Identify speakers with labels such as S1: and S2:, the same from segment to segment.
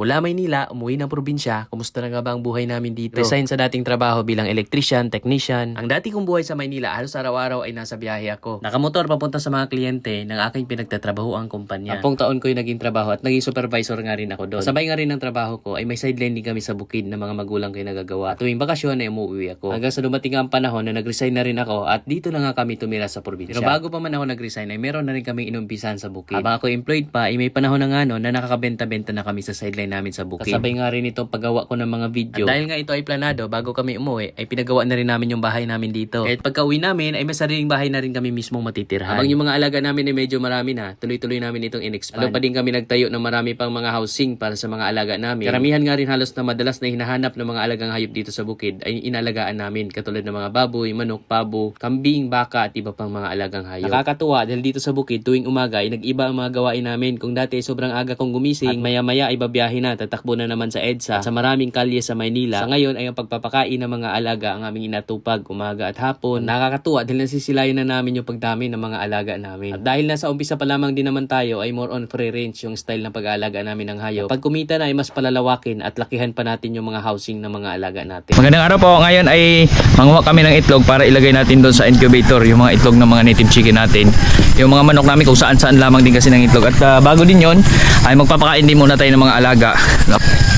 S1: Mula Maynila, umuwi ng probinsya, kumusta na nga ba ang buhay namin dito? Resign sa dating trabaho bilang electrician, technician. Ang dati kong buhay sa Maynila, halos araw-araw ay nasa biyahe ako. Nakamotor papunta sa mga kliyente ng aking pinagtatrabahoang kumpanya. 10 taon ko yung naging trabaho at naging supervisor nga rin ako doon. Sabay nga rin ng trabaho ko ay may sideline din kami sa bukid na mga magulang ko nagagawa. At tuwing bakasyon ay umuwi ako. Hanggang sa dumating ang panahon na nag-resign na rin ako at dito na nga kami tumira sa probinsya. Pero bago pa man ako nag-resign ay meron na rin kaming inumpisahan sa bukid. Habang ako employed pa ay may panahon na nga no, na nakakabenta-benta na kami sa sideline namin sa bukid. Kasabay nga rin itong paggawa ko ng mga video. At dahil nga ito ay planado, bago kami umuwi, ay pinagawa na rin namin yung bahay namin dito. At pagka uwi namin, ay may sariling bahay na rin kami mismong matitirhan. Habang yung mga alaga namin ay medyo marami na, tuloy-tuloy namin itong in-expand. Ano pa din kami nagtayo ng marami pang mga housing para sa mga alaga namin. Karamihan nga rin halos na madalas na hinahanap ng mga alagang hayop dito sa bukid ay inalagaan namin. Katulad ng mga baboy, manok, pabo, kambing, baka at iba pang mga alagang hayop. Nakakatuwa dahil dito sa bukid tuwing umaga ay nag-iba ang mga gawain namin. Kung dati sobrang aga kong gumising, at maya-maya ay babiyahe na, tatakbo na naman sa EDSA, sa maraming kalye sa Maynila. Sa ngayon ay ang pagpapakain ng mga alaga ang aming inatupag umaga at hapon. Nakakatuwa dahil nasisilayan na namin yung pagdami ng mga alaga namin. At dahil nasa umpisa pa lamang din naman tayo ay more on free range yung style ng pag-aalaga namin ng hayop. Pag kumita na ay mas palalawakin at lakihan pa natin yung mga housing ng mga alaga natin.
S2: Magandang araw po. Ngayon ay manguha kami ng itlog para ilagay natin doon sa incubator, yung mga itlog ng mga native chicken natin. Yung mga manok namin kung saan-saan lamang din kasi ng itlog. At bago din yon ay magpapakain din muna tayo ng mga alaga.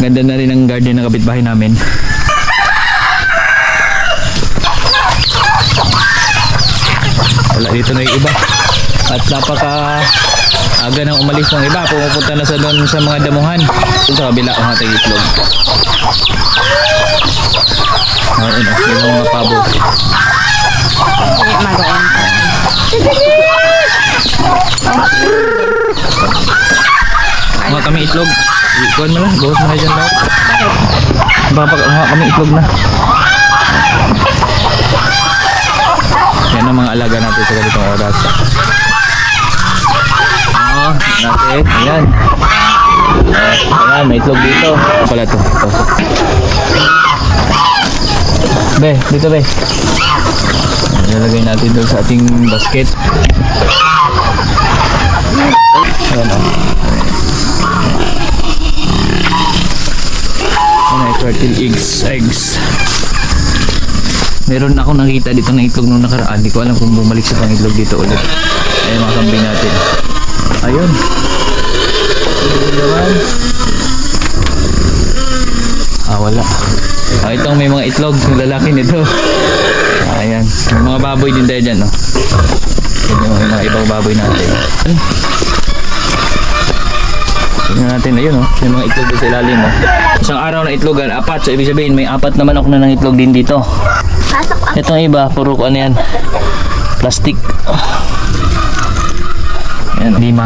S2: Ganda na rin ang garden ng kapitbahay namin. Wala dito na yung iba. At napaka aga nang umalis ng iba. Pumupunta na sa doon sa mga damuhan. Doon sa kabila ang ating itlog. Ayun, yung mga pabo. Mga kami itlog. Ikuan mo lang, buhos mo na dyan lahat. Mga kami itlog na. Yan ang mga alaga natin sa ganitong oras. Natin, ayan. Ayan, may itlog dito. Pala to. Be, dito be. Ilalagay natin doon sa ating basket. Ayan o. Ayan ay turtle eggs. Meron akong nakita dito ng itlog nung nakaraan. Di ko alam kung bumalik sa pang itlog dito ulit. Ayan mga kambing natin. Ayun. Wala. Itong may mga itlog yung lalaki nito. Ayan. May mga baboy din tayo dyan, no? May mga ibang baboy natin. Tingnan natin, ayun, no? May mga itlog sa ilalim, no? Isang araw na itlogan, 4. So ibig sabihin may 4 na manok na ng itlog din dito. Itong iba, puro ano yan, plastic. Ayan, 5.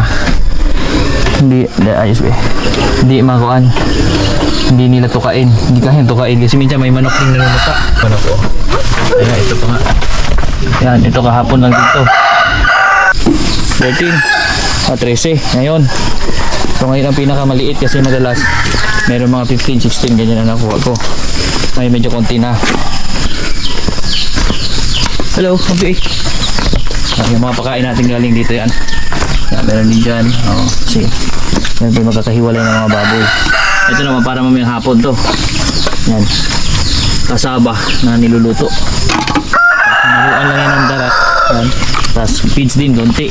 S2: Hindi ayos be. Hindi makuan. Hindi nila tukain. Hindi kayang tukain kasi minsan may manok din nanumuta. Manok ko. Ayan, ito pa nga. Yan, ito kahapon lang dito. 13. 13. Ngayon. So ngayon ang pinakamaliit kasi madalas meron mga 15, 16 ganyan na nakuha ko. May medyo konti na. Hello, kampi. Yung mga pakain natin galing dito yan. Yan, meron din dyan. Kasi yan po magkakahiwalay ng mga baboy. Ito naman para mamayang hapon to. Yan. Kasaba na niluluto. Naluan lang yan ng darat. Yan. Tapos feeds din, konti.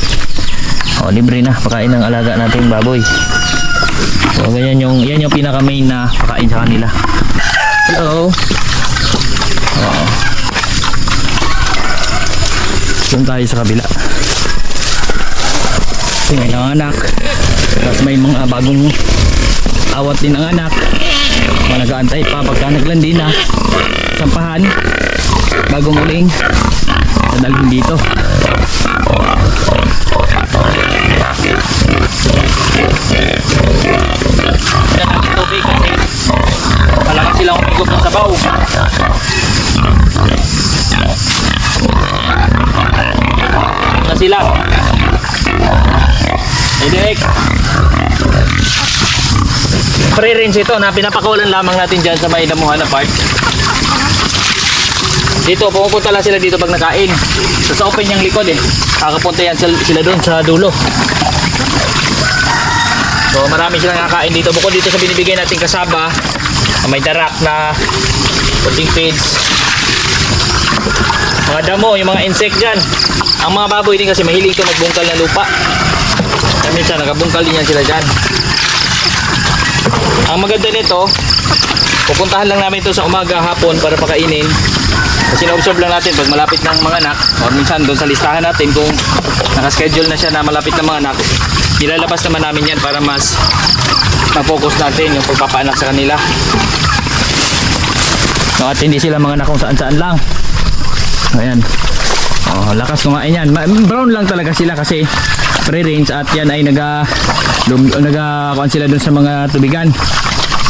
S2: Libre na. Pakain ng alaga nating baboy. So ganyan yan yung pinaka main na pakain sa kanila. Hello. Doon tayo sa kabila. May nanganak. Tapos may mga bagong awat din ang anak. Nag-aantay pa pagka naglandi na. Sampahan. Bagong uling. Dadalhin dito. Yan natin tubig kasi malakas silang umigop ng sabaw. Na sila. Direk. Free range ito na pinapakawalan lamang natin dyan sa may damuhan na part. Dito, pumupunta lang sila dito pag nakain. So, sa open yung likod eh. Kakapunta yan sila doon sa dulo. So marami silang nakakain dito. Bukod dito sa binibigay nating kasaba, may darak na puting feeds, mga damo, yung mga insect dyan. Ang mga baboy din kasi mahilig ito magbungkal ng lupa. Kaya minsan nagabungkal din yan sila dyan. Ang maganda nito, pupuntahan lang namin ito sa umaga, hapon para pakainin. Kasi na-observe lang natin pag malapit ng mga anak, o minsan doon sa listahan natin kung nakaschedule na siya na malapit ng mga anak, nilalabas naman namin yan para mas ma-focus natin yung pagpapaanak sa kanila. No, at hindi sila mga anak kung saan-saan lang. Ayan. Oh, lakas kumain yan. Brown lang talaga sila kasi pre-range at yan ay kuan sila doon sa mga tubigan.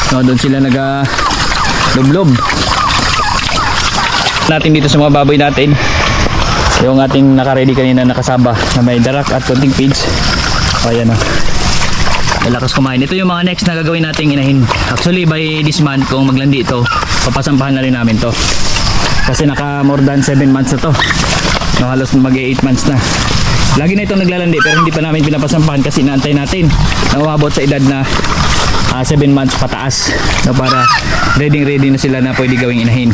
S2: No, doon sila lublob. Natin dito sa mga baboy natin. Yung ating naka-ready kanina nakasaba na may darak at konting feeds. O ayan o. Lakas kumain. Ito yung mga next na gagawin nating inahin. Actually by this month kung maglandi ito, papasampahan na rin namin to. Kasi naka more than 7 months na to. No, halos mag-8 months na. Lagi na itong naglalandi pero hindi pa namin pinapasampahan kasi inaantay natin na umabot sa edad na 7 months pataas. No, para ready na sila na pwede gawing inahin.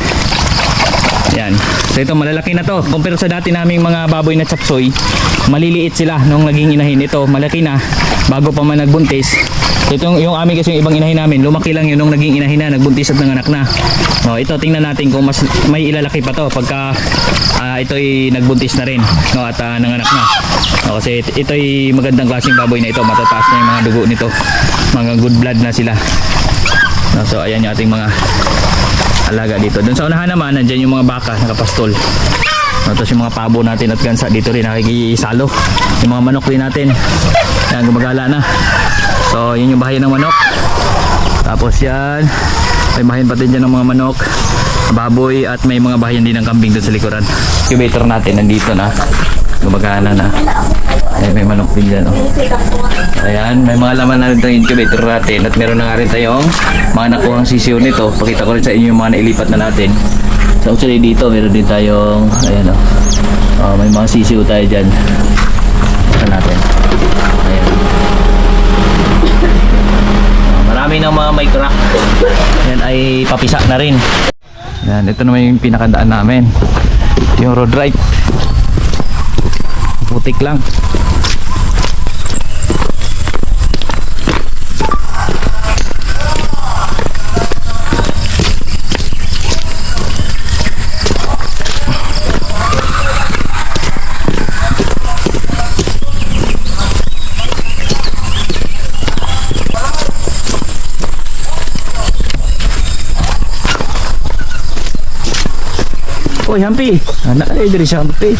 S2: Yan. So ito malalaki na to. Compare sa dati naming mga baboy na chapsoy, maliliit sila nung naging inahin. Ito malaki na bago pa man nagbuntis. Ito yung amin kasi yung ibang inahin namin, lumaki lang yun nung naging inahin na, nagbuntis at nanganak na. No, ito tingnan natin kung mas may ilalaki pa to pagka ito ay nagbuntis na rin, no, at nanganak na. No, kasi ito ay magandang klaseng baboy na ito, matataas na yung mga dugo nito. Mga good blood na sila. No, so ayan yung ating mga alaga dito. Doon sa unahan naman, nandiyan yung mga baka nakapastol. No, tapos yung mga pabo natin at gansa dito rin nakikisalo. Yung mga manok din natin, yan gumagala na. So yun yung bahayan ng manok. Tapos yan, may bahayan pa din dyan ng mga manok, baboy, at may mga bahayan din ng kambing doon sa likuran. Incubator natin nandito na, gumagana na. Ayan, may manok din dyan, oh. Ayan, may mga laman na rin itong incubator natin. At meron na nga rin tayong mga nakuhang sisiyo nito. Pakita ko rin sa inyo yung mga nailipat na natin. So actually dito meron din tayong, ayan, oh, may mga sisiyo tayo dyan. Ito natin. Ayan. Marami ng mga may crack. Yan ay papisa na rin. Yan, ito naman yung pinakandaan namin. Yung road right. Putik lang. Uy, Hampi. Anak ay diri sa Hampi.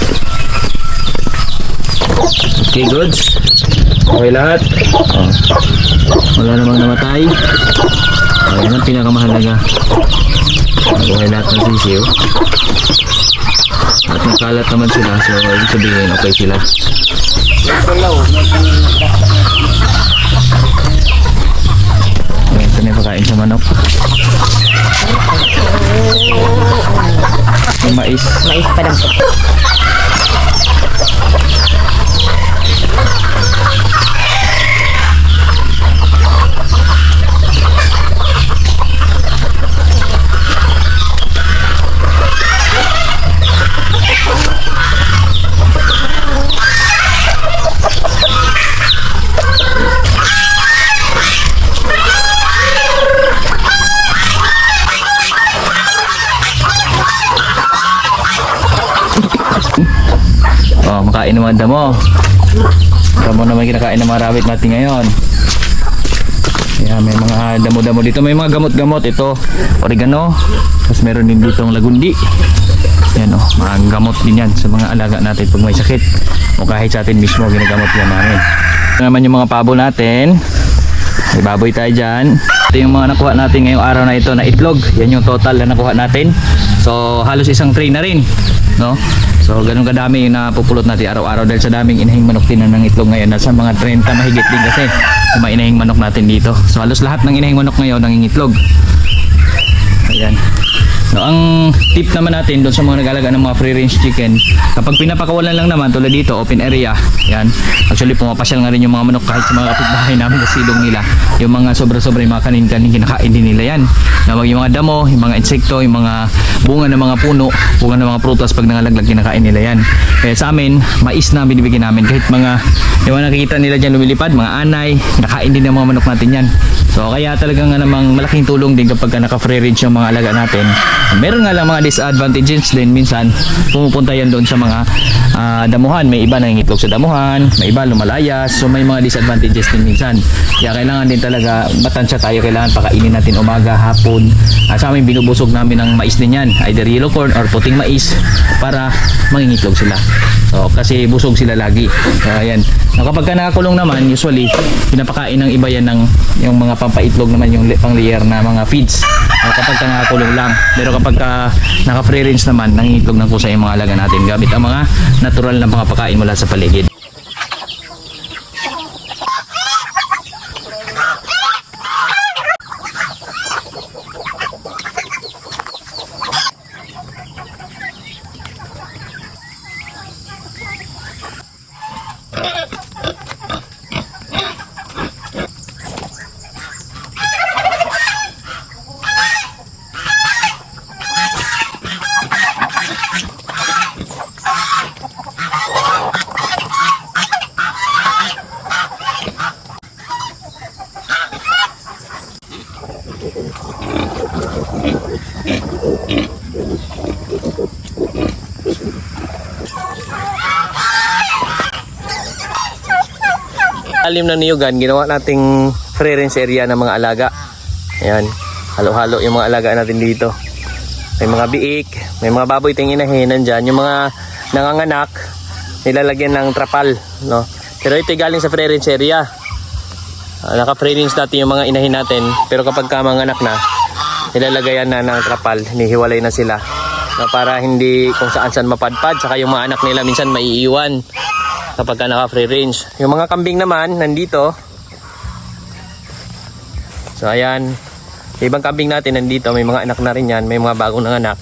S2: Okay, goods. Okay lahat. Oh. Wala namang namatay. Oh, yan ang pinakamahalaga. Okay lahat ng sisiyo. At nakalat naman sila. So, ibig sabihin, okay sila. Okay, ito na yung pakain sa manok. May mais. Mais pa lang. Oh, makain naman damo. Damo naman kinakain ng mga rabbit natin ngayon. Yan, may mga damo-damo dito. May mga gamot-gamot. Ito, oregano. Tapos meron din dito ang lagundi. Yan, oh, mga gamot din yan sa mga alaga natin pag may sakit. O kahit sa atin mismo, ginagamot yan namin. Ito naman yung mga pabo natin. May baboy tayo dyan. Ito yung mga nakuha natin ngayong araw na ito na itlog. Yan yung total na nakuha natin. So, halos isang tray na rin. No? So ganun kadami yung napupulot natin araw-araw dahil sa daming inahing manok din ng itlog ngayon. Nasa mga 30 mahigit din kasi yung mga inahing manok natin dito. So halos lahat ng inahing manok ngayon nangingitlog. Ayan. No, ang tip naman natin doon sa mga nag-alaga ng mga free range chicken, kapag pinapakawalan lang naman tulad dito, open area, yan. Actually pumapasyal nga rin yung mga manok kahit sa mga kapitbahay namin sa silong nila. Yung mga sobra-sobra yung mga kanin-kanin, kinakain din nila yan. Yung mga damo, yung mga insekto, yung mga bunga ng mga puno, bunga ng mga prutas, pag nangalaglag kinakain nila yan. Kaya sa amin, mais na binibigyan namin. Kahit yung mga nakikita nila dyan lumilipad, mga anay, kinakain din ng mga manok natin yan. So kaya talagang nga namang malaking tulong din kapag naka-free range yung mga alaga natin. Meron nga lang mga disadvantages din, minsan pumupunta yan doon sa mga damuhan. May iba nangingitlog sa damuhan, may iba lumalayas, so may mga disadvantages din minsan. Kaya kailangan din talaga matansya tayo, kailangan pakainin natin umaga, hapon. Sa amin binubusog namin ng mais din yan, either yellow corn or puting mais, para mangingitlog sila. So, kasi busog sila lagi. So, ayan. Kapag ka nakakulong naman, usually pinapakain ng iba yan ng yung mga pampaitlog naman, yung pang layer na mga feeds. Kapag ka nakakulong lang. Pero kapag ka naka-free range naman, nangingitlog ng kusa yung mga alaga natin gamit ang mga natural na mga pakain mula sa paligid.
S1: Alim ng niyugan, ginawa nating free range area ng mga alaga. Ayan, halo-halo yung mga alaga natin dito. May mga biik, may mga baboy tayong inahin nandyan. Yung mga nanganganak, nilalagyan ng trapal, no? Pero ito galing sa free range area. Naka-free range natin yung mga inahin natin. Pero kapag manganak na, nilalagayan na ng trapal, hinihiwalay na sila. No, para hindi kung saan-saan mapadpad. Saka yung mga anak nila minsan maiiwan kapag ka naka-free range. Yung mga kambing naman, nandito. So, ayan. Ibang kambing natin nandito. May mga anak na rin yan. May mga bagong nanganak.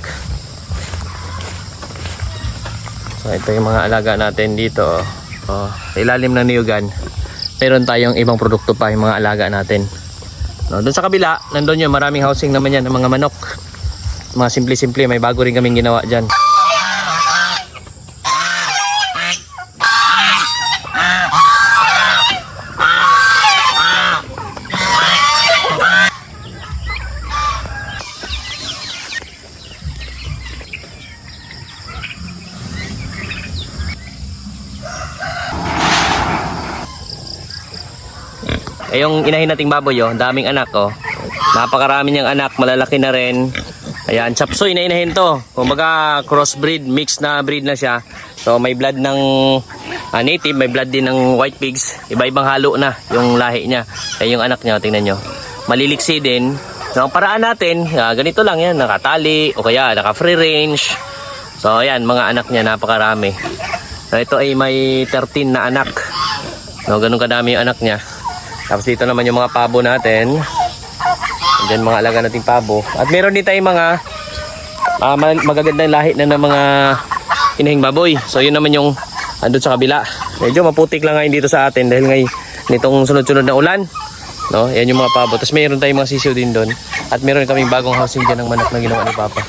S1: So, ito yung mga alaga natin dito. Oh, sa ilalim ng niyugan, meron tayong ibang produkto pa yung mga alaga natin. No, doon sa kabila, nandun yun. Maraming housing naman yan ng mga manok. Mga simple-simple. May bago rin kaming ginawa dyan. Yung inahin nating baboy, daming anak, napakarami niyang anak, malalaki na rin. Ayan, chapsoy na inahin to. Kumbaga crossbreed, mixed na breed na siya. So may blood ng native, may blood din ng white pigs. Iba-ibang halo na yung lahi niya. Ay yung anak niya, tingnan nyo. Maliliksi din. So ang paraan natin, ganito lang yan, nakatali o kaya naka-free range. So ayan, mga anak niya napakarami. So ito ay may 13 na anak. No, ganun kadami yung anak niya. Tapos dito naman yung mga pabo natin. Diyan mga alaga nating pabo. At meron din tayong mga magagandang lahi na ng mga inahing baboy. So yun naman yung andun sa kabila. Medyo maputik lang ngayon dito sa atin dahil ngayon nitong sunod-sunod na ulan. No, yan yung mga pabo. Tapos mayroon tayong mga sisiw din doon. At meron kaming bagong housing dyan ng manok na ginawa ni Papa.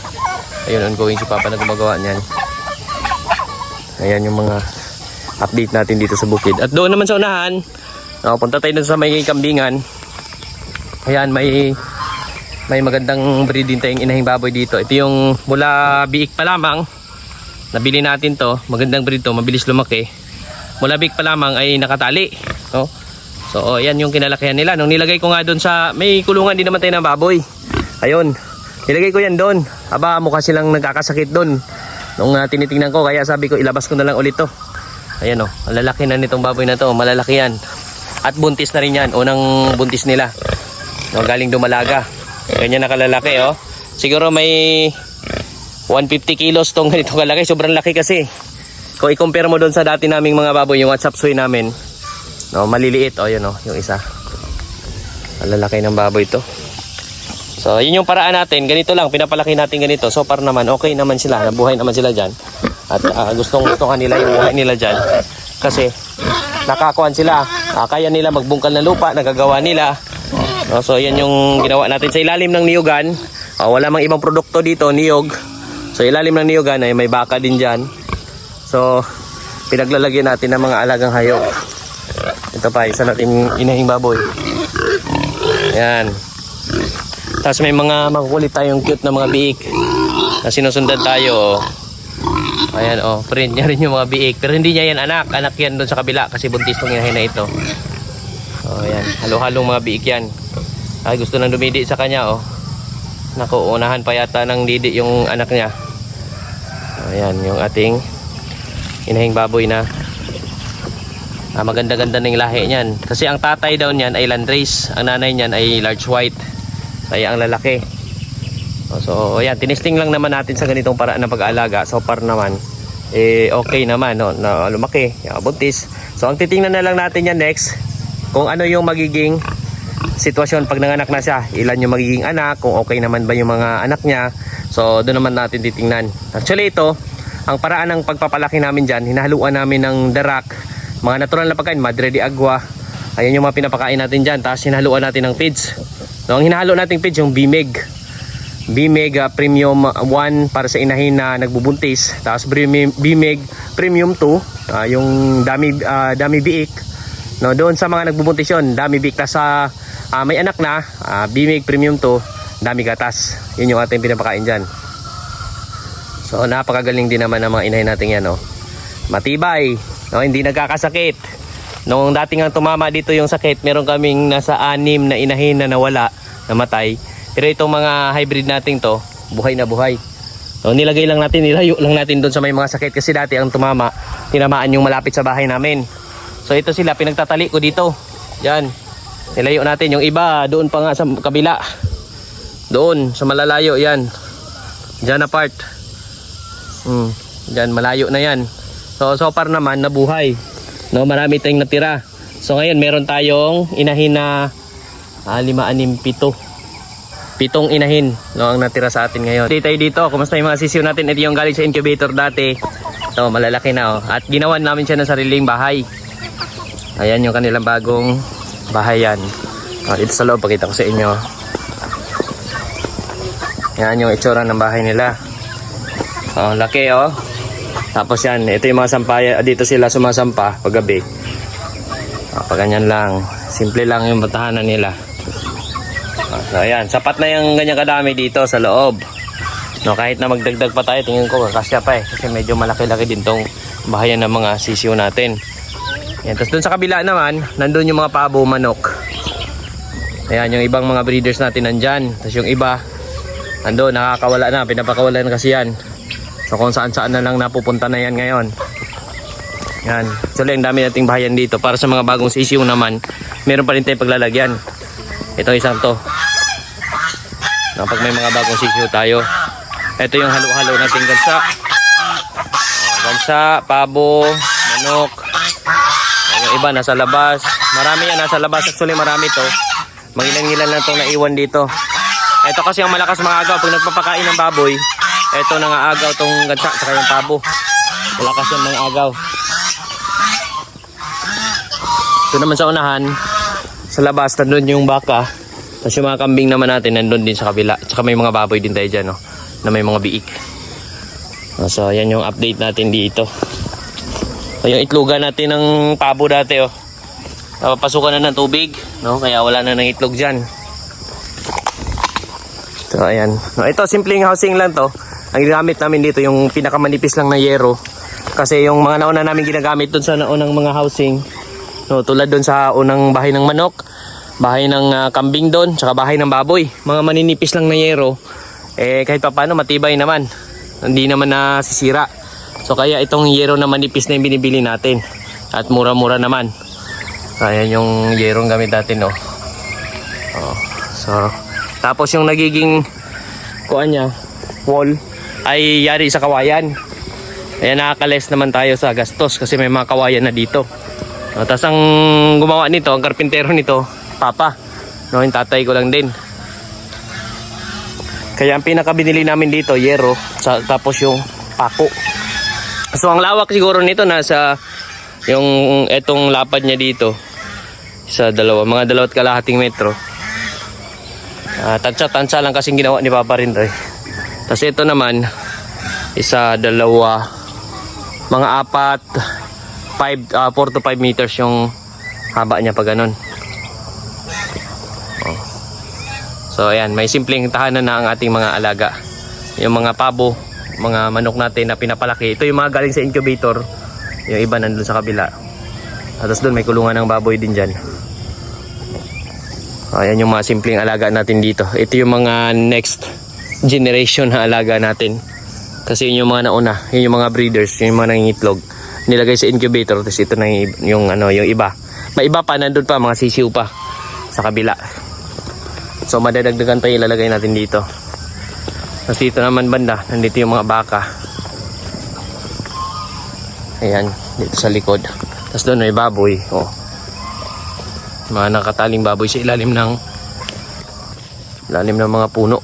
S1: Ayun, ongoing si Papa na gumagawa niyan. Ayan yung mga update natin dito sa bukid. At doon naman sa unahan, punta tayo dun sa may kambingan. Ayan, may magandang breed din tayong inahing baboy dito. Ito yung mula biik pa lamang. Nabili natin to. Magandang breed to, mabilis lumaki. Mula biik pa lamang ay nakatali. No? So, ayan yung kinalakihan nila. Nung nilagay ko nga doon sa, may kulungan din naman tayo ng baboy. Ayun, nilagay ko yan doon. Aba, mukha silang nagkakasakit doon. Nung tinitingnan ko, kaya sabi ko ilabas ko na lang ulit to. Ayan malalaki na nitong baboy na to. Malalaki yan. At buntis na rin yan. Unang buntis nila. No, galing dumalaga. Ganyan nakalalaki Siguro may 150 kilos tong ganito kalaki. Sobrang laki kasi. Kung i-compare mo doon sa dati naming mga baboy, yung chapsoy namin, no, maliliit. Yun yung isa. Malalaki ng baboy to. So, yun yung paraan natin. Ganito lang, pinapalaki natin ganito. So far naman, okay naman sila. Nabuhay naman sila dyan. At gusto nila yung buhay nila dyan. Kasi, nakakuan sila. Kaya nila magbungkal ng lupa, nagagawa nila. So, yan yung ginawa natin sa ilalim ng niyugan. Wala mang ibang produkto dito, niyog. So, ilalim ng niyugan ay may baka din dyan. So, pinaglalagyan natin ng mga alagang hayop. Ito pa, isa natin inahing baboy. Yan. Tapos may mga makukulit tayong cute na mga biik na sinusundan tayo. Ayan print niya rin yung mga biik. Pero hindi niya yan anak. Anak yan doon sa kabila kasi buntis tong inahin na ito. Ayan, halo-halong mga biik yan. Ay, gusto nang dumidi sa kanya Naku, unahan pa yata ng didi yung anak niya. Ayan, yung ating inahing baboy na maganda-ganda ng lahi niyan. Kasi ang tatay daw niyan ay landrace. Ang nanay niyan ay large white. Kaya ang lalaki. So ayan, tinisting lang naman natin sa ganitong paraan ng pag-aalaga. So far naman okay naman na lumaki, buntis. So ang titingnan na lang natin yan next, kung ano yung magiging sitwasyon pag nanganak na siya. Ilan yung magiging anak, kung okay naman ba yung mga anak niya. So doon naman natin titingnan. Actually ito, ang paraan ng pagpapalaki namin dyan, hinahaluan namin ng darak, mga natural na pagkain, madre de agua. Ayan yung mga pinapakain natin dyan. Tapos hinahaluan natin ng feeds. So, ang hinahalo nating feeds yung BMEG Premium 1 para sa inahin na nagbubuntis. Tapos BMEG Premium 2 yung dami biik. Doon sa mga nagbubuntis yun, dami biik. Tapos may anak na BMEG Premium 2, dami gatas. Yun yung ating pinapakain dyan. So napakagaling din naman ng mga inahin natin yan. Matibay, hindi nagkakasakit. Noong dating ang tumama dito yung sakit, meron kaming nasa 6 na inahin na nawala, namatay. Pero itong mga hybrid natin to, buhay na buhay. So, nilayo lang natin doon sa may mga sakit kasi dati ang tumama, tinamaan yung malapit sa bahay namin. So ito sila, pinagtatali ko dito. Yan, nilayo natin. Yung iba, doon pa nga sa kabila. Doon, sa malalayo, yan. Diyan apart. Diyan, malayo na yan. So far naman, nabuhay. Marami tayong natira. So ngayon meron tayong inahin na 5, 6, 7. 7 inahin ang natira sa atin ngayon. Dito tayo dito. Kumusta yung mga sisiw natin? Ito yung galing sa incubator dati. So malalaki na At ginawan namin siya ng sariling bahay. Ayan yung kanilang bagong bahay yan. Dito sa loob, pakita ko sa inyo. Yan yung itsura ng bahay nila. Laki Tapos yan, ito yung mga sampaya. Dito sila sumasampa paggabi. Pag ganyan lang. Simple lang yung batahanan nila. So ayan, sapat na yung ganyan kadami dito sa loob. Kahit na magdagdag pa tayo, tingin ko kasya pa kasi medyo malaki-laki din tong bahayan ng mga sisiw natin. Yan, tapos dun sa kabila naman, nandun yung mga pabo, manok. Ayan, yung ibang mga breeders natin nandyan. Tapos yung iba, nandun, nakakawala na, pinapakawalan kasi yan. So kung saan-saan na lang napupunta na yan ngayon. Yan. Actually, ang dami nating bahayan dito. Para sa mga bagong sisiw naman, meron pa rin tayong paglalagyan. Ito isang to. Pag may mga bagong sisiw tayo. Ito yung halo-halo nating gansa. Gansa, pabo, manok. Yung iba nasa labas. Marami yan nasa labas. Actually, marami to. Mangilan-ngilan lang itong naiwan dito. Ito kasi ang malakas mga agaw. Pag nagpapakain ng baboy, ito nangaagaw tong gansa saka yung pabo. Malakas yung mga agaw. Ito naman sa unahan, sa labas, nandun yung baka. Tapos yung mga kambing naman natin, nandun din sa kabila. Tsaka may mga baboy din tayo dyan, na may mga biik. So, yan yung update natin dito. So, yung itlogan natin ng pabo dati, napapasukan na ng tubig, kaya wala na ng itlog dyan. So, ayan. Ito, simpleng housing lang to. Ang ginamit namin dito, yung pinakamanipis lang na yero. Kasi yung mga nauna namin ginagamit dun sa naunang mga housing, tulad dun sa unang bahay ng manok, bahay ng kambing dun, tsaka bahay ng baboy. Mga maninipis lang na yero, kahit pa paano matibay naman. Hindi naman nasisira. So kaya itong yero na manipis na yung binibili natin. At mura-mura naman. Ayan yung yerong gamit natin, So, tapos yung nagiging kuan niya, wall, ay yari sa kawayan. Ayan, nakakales naman tayo sa gastos kasi may mga kawayan na dito. Tapos ang gumawa nito, ang karpintero nito, papa. Yung tatay ko lang din. Kaya ang pinakabinili namin dito, yero, tapos yung pako. So ang lawak siguro nito nasa yung etong lapad niya dito sa mga 2.5 metro. Tansya lang kasing ginawa ni Papa Rindoy. Tapos ito naman, 1, 2, mga 4 to 5 meters yung haba niya pag ganun. So ayan, may simpleng tahanan na ang ating mga alaga. Yung mga pabo, mga manok natin na pinapalaki. Ito yung mga galing sa incubator. Yung iba nandun sa kabila. At doon may kulungan ng baboy din dyan. Ayan yung mga simpleng alaga natin dito. Ito yung mga next generation na alaga natin. Kasi yun yung mga nauna. Yun yung mga breeders. Yun yung mga nangingitlog. Nilagay sa incubator. Tapos ito na yung iba. May iba pa, nandun pa, mga sisiw pa sa kabila. So madadagdagan pa yung ilalagay natin dito. Tapos dito naman banda, nandito yung mga baka. Ayan, dito sa likod. Tapos doon may baboy. Oh. Mga nakataling baboy sa ilalim ng mga puno.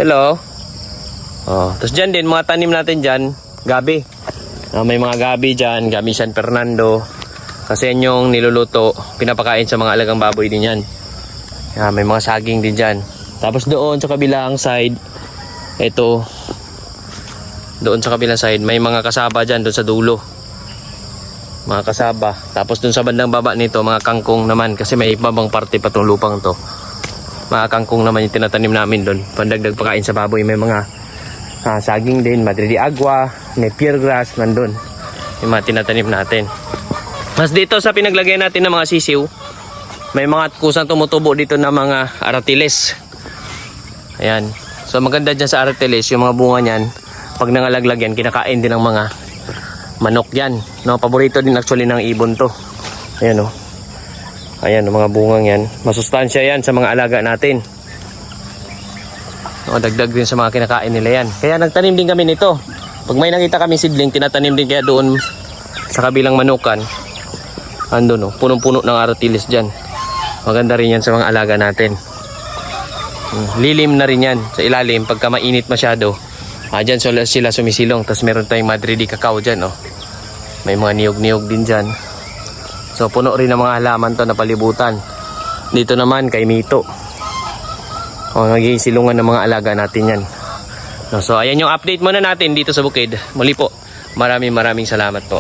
S1: Hello. Oh, tapos dyan din, mga tanim natin dyan, gabi. May mga gabi dyan, gabi San Fernando. Kasi yan yung niluluto, pinapakain sa mga alagang baboy din yan. May mga saging din dyan. Tapos doon sa kabilang side, ito, doon sa kabilang side, may mga kasaba dyan, doon sa dulo. Mga kasaba. Tapos doon sa bandang baba nito, mga kangkong naman. Kasi may ibang parte pa itong lupang to. Mga kangkong naman yung tinatanim namin doon. Pandagdag pakain sa baboy. May mga saging din, Madre de Agua, may pear grass, nandun. Yung mga tinatanim natin. Mas dito sa pinaglagay natin ng mga sisiw, may mga kusang tumutubo dito na mga aratiles. Ayan. So maganda dyan sa aratiles, yung mga bunga niyan, pag nangalaglag yan, kinakain din ng mga manok yan. No, paborito din actually ng ibon to. Ayan o. Ayan, mga bungang yan. Masustansya yan sa mga alaga natin. No, dagdag din sa mga kinakain nila yan. Kaya nagtanim din kami nito. Pag may nakita kami seedling, tinatanim din kaya doon sa kabilang manukan. Ando no, punong-puno ng aratiles dyan. Maganda rin yan sa mga alaga natin. Lilim na rin yan sa ilalim. Pagka mainit masyado, dyan sila sumisilong. Tapos meron tayong Madre de Cacao dyan. Oh. May mga niyog-niyog din dyan. So puno rin ng mga halaman to na palibutan. Dito naman kay Mito. Naging silungan ng mga alaga natin yan. So ayan yung update muna natin dito sa bukid. Muli po, maraming salamat po.